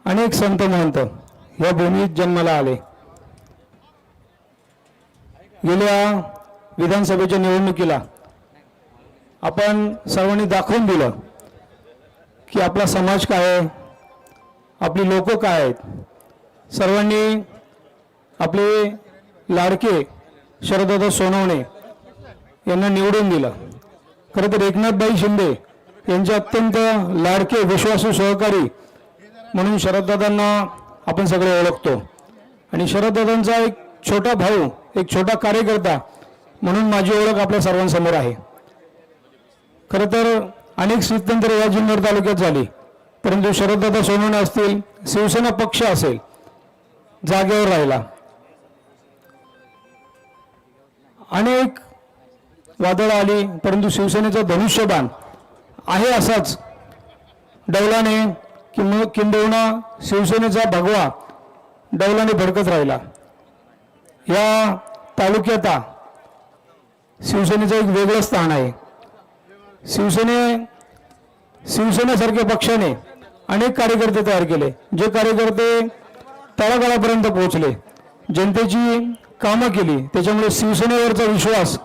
अनेक संत महंत या भूमीत जन्माला आले। गेल्या विधानसभेच्या निवडणुकीला आपण सर्वांनी दाखवून दिलं की आपला समाज काय आहे, आपली लोक काय आहेत। सर्वांनी आपले लाडके शरददादा सोनवणे यांना निवडून दिलं। खरं तर एकनाथभाई शिंदे यांचे अत्यंत लाडके विश्वासू सहकारी म्हणून शरददादांना आपण सगळे ओळखतो आणि शरददादांचा एक छोटा भाऊ, एक छोटा कार्यकर्ता म्हणून माझी ओळख आपल्या सर्वांसमोर आहे। खरं तर अनेक स्थित्यंतर या जुन्नर तालुक्यात झाली, परंतु शरददादा सोनवणे असतील, शिवसेना पक्ष असेल, जागेवर राहिला। अनेक वादळ आली, परंतु शिवसेनेचा धनुष्यबाण आहे असाच डौलाने किंबहुना शिवसेनेचा भगवा डौलाने भडकत राहिला। या तालुक्यात शिवसेनेचं एक वेगळं स्थान आहे। शिवसेनेसारख्या पक्षाने अनेक कार्यकर्ते तयार केले, जे कार्यकर्ते तळागाळापर्यंत पोहोचले, जनतेची कामं केली, त्याच्यामुळे शिवसेनेवरचा विश्वास